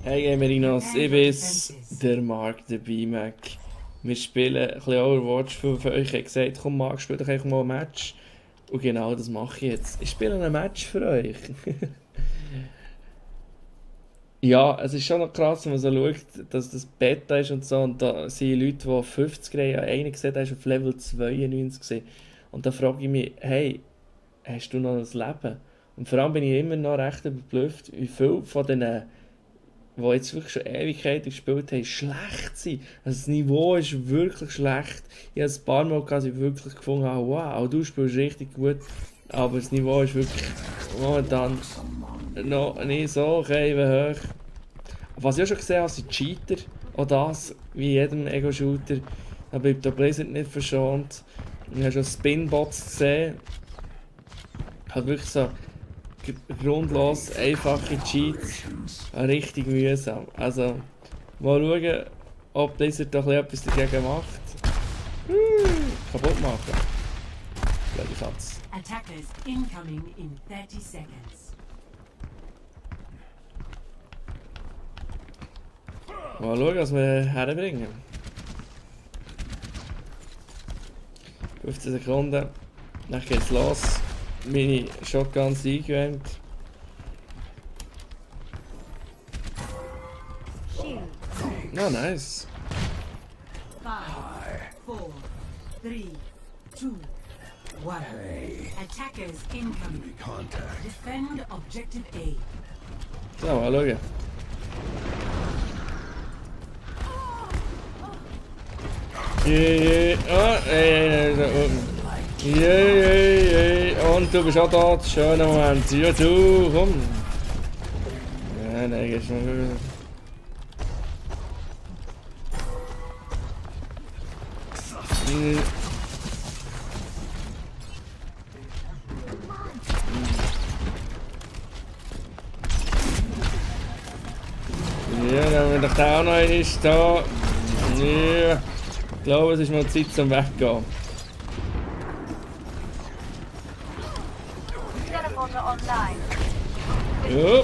Hey Gamerinos, ich bin's, der Mark, der B-Mac. Wir spielen ein bisschen Overwatch. Viele von euch haben gesagt, komm Mark, spiel doch einfach mal ein Match. Und genau das mache ich jetzt. Ich spiele ein Match für euch. Ja, es ist schon noch krass, wenn man so schaut, dass das Beta ist und so. Und da sind Leute, die 50 haben. Einer gesehen, der ist auf Level 92 gesehen. Und da frage ich mich, hey, hast du noch ein Leben? Und vor allem bin ich immer noch recht überblüfft, wie viele von denen, die jetzt wirklich schon Ewigkeiten gespielt haben, schlecht sind. Also das Niveau ist wirklich schlecht. Ich habe ein paar Mal quasi wirklich gefunden, wow, du spielst richtig gut. Aber das Niveau ist wirklich momentan noch nicht so okay hoch. Was ich auch schon gesehen habe, sind Cheater. Auch das, wie jedem Ego-Shooter. Da bleibt der Blizzard nicht verschont. Ich habe schon Spinbots gesehen. Halt wirklich so grundlos einfache Cheats. Richtig mühsam. Also, mal schauen, ob Blizzard doch etwas dagegen macht. Kaputt machen. Blöde Katze. Attackers incoming in 30 seconds. Mal schauen, was wir herbringen. 15 Sekunden. Dann geht's los. Meine Shotguns eingewärmt. Ah, nice. 5, 4, 3, 2, 1. Attackers incoming. Defend objective A. So, mal schauen. Und du bist auch da, schöner Moment. Ja, du, komm. Ja, nein, geht schon gut. Ja, dann haben wir doch da auch noch einen da. Ja. Ich glaube, es ist mal Zeit zum Weggehen. Teleporter online. Ja.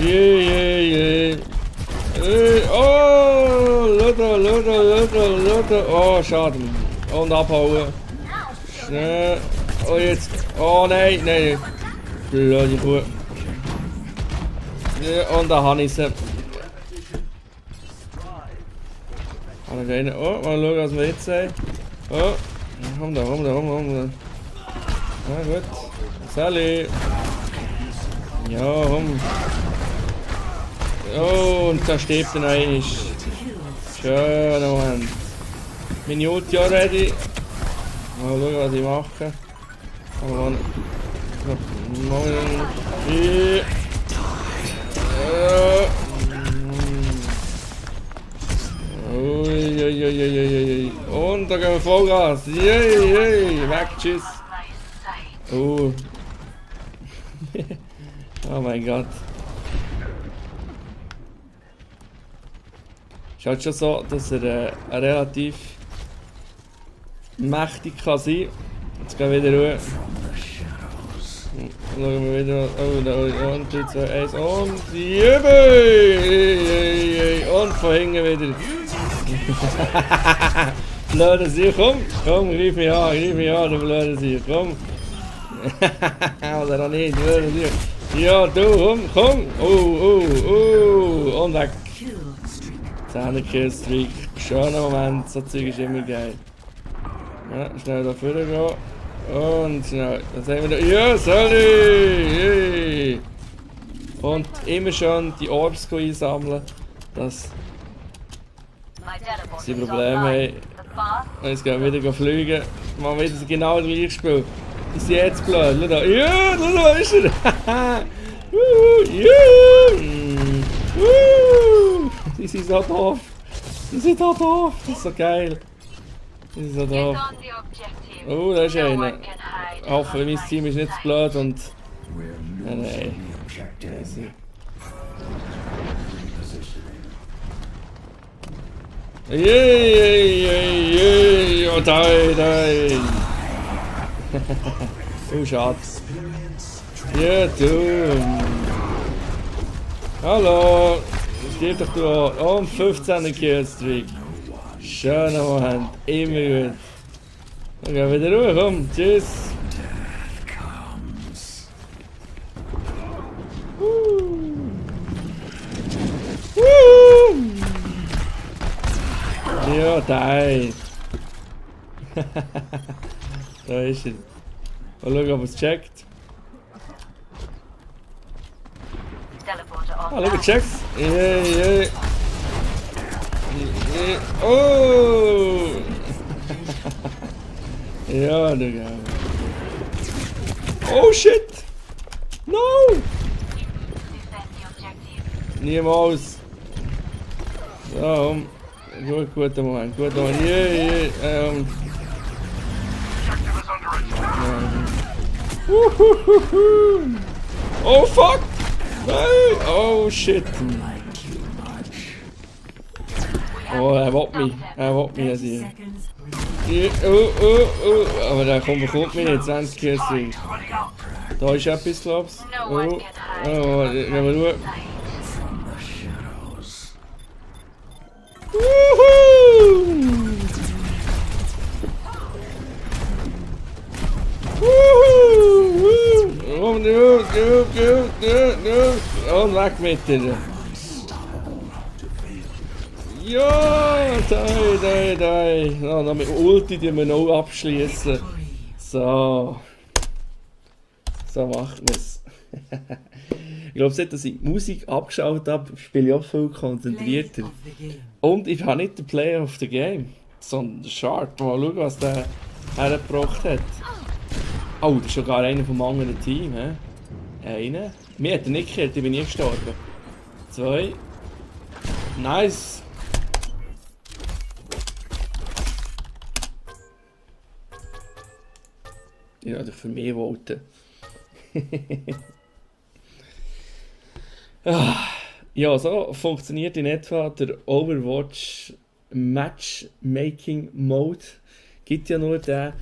Yeah. Oh, Luther. Oh, schade. Und abhauen. Schnell. Oh, jetzt. Oh, nein. Blöde Kuh. Ja, und da habe ich sie. Oh, mal schauen, was wir jetzt sehen. Oh, komm da. Na gut. Sally. Ja, komm. Oh, und da stirbt er noch einmal. Schön, Moment. Meine Ulti auch ready. Mal schauen, was ich mache. Aber Ui. Und da gehen wir Vollgas. Yay. Weg, tschüss. Oh. Oh mein Gott. Ist halt schon so, dass er relativ mächtig kann sein. Jetzt gehen wir wieder ruhig. Schauen wir wieder. Oh, und 3, 2, 1 und Jubel! Und von hinten wieder. Blöde Sie, komm, greif mich an, du blöde Sie, komm. Oder auch nicht, blöde Sie. Ja, du, komm. Und weg. 10 Killstreak. Schöner Moment, so Zeug ist immer geil. Ja, schnell da vorne gehen. Und schnell, das haben wir da. Ja, Sally! Und immer schon die Orbs einsammeln, dass sie Probleme haben. Und jetzt gehen wir wieder fliegen. Machen wir wieder genau das gleiche Spiel. Die sind jetzt blöd. Schau da. Ja, da ist er! Die sind so doof. Das ist so geil. Die sind so doof. Oh, da ist einer. Ich hoffe, mein Team ist nicht zu blöd und... Nein. Yay! Oh, die! Oh, schade. Ja, du. Hallo. Stirb doch du an. Oh, 15er Killstreak. Schöner Moment. Immer gut. Okay, wieder Ruhe, komm. Tschüss. Ja, nein. Da ist er. Mal schauen, ob er es checkt. Ah, schau, checkt's. Yeah. Oh! Ja, du geil. Oh shit! No! Niemals! So, guter Moment, Yeah. Oh fuck! Nein! Oh shit! Oh, er will mich sehen. Aber der bekommt mich nicht, 20 Kills. Da ist etwas, glaubst du? Gehen wir schauen. Und weg mit dir. Ja, da. No, noch mit Ulti, die wir noch abschließen. So macht man es. Ich glaube, seit dass ich die Musik abgeschaltet habe, spiele ich auch viel konzentrierter. Und ich habe nicht den Player of the Game, sondern den Sharp. Mal schauen, was der hergebracht hat. Oh, das ist sogar einer vom anderen Team. Einer. Mir hat er nicht gekillt, ich bin nie gestorben. 2. Nice. Ich werde für mich voten. Ja, so funktioniert in etwa der Overwatch Matchmaking Mode. Gibt ja nur den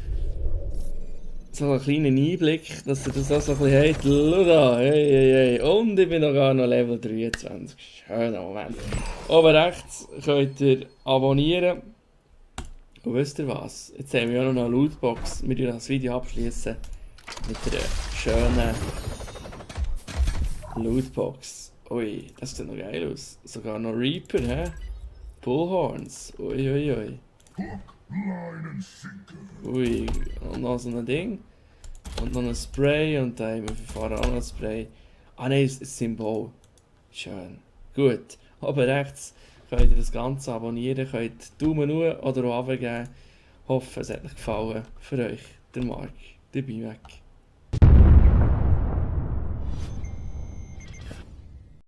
so einen kleinen Einblick, dass ihr das auch so ein bisschen habt. Schau da, hey. Und ich bin noch gar noch Level 23. Schöner Moment. Oben rechts könnt ihr abonnieren. Und wisst ihr was? Jetzt haben wir ja noch eine Lootbox. Wir werden das Video abschließen mit einer schönen Lootbox. Ui, das sieht noch geil aus. Sogar noch Reaper, hä? Bullhorns. Ui. Ui, und noch so ein Ding. Und noch ein Spray und da haben wir vorher auch noch ein Spray. Ah nein, das Symbol. Schön. Gut. Oben rechts könnt ihr das Ganze abonnieren, könnt Daumen hoch oder auch runter geben. Hoffe, es hat euch gefallen. Für euch, der Marc, der BMAC.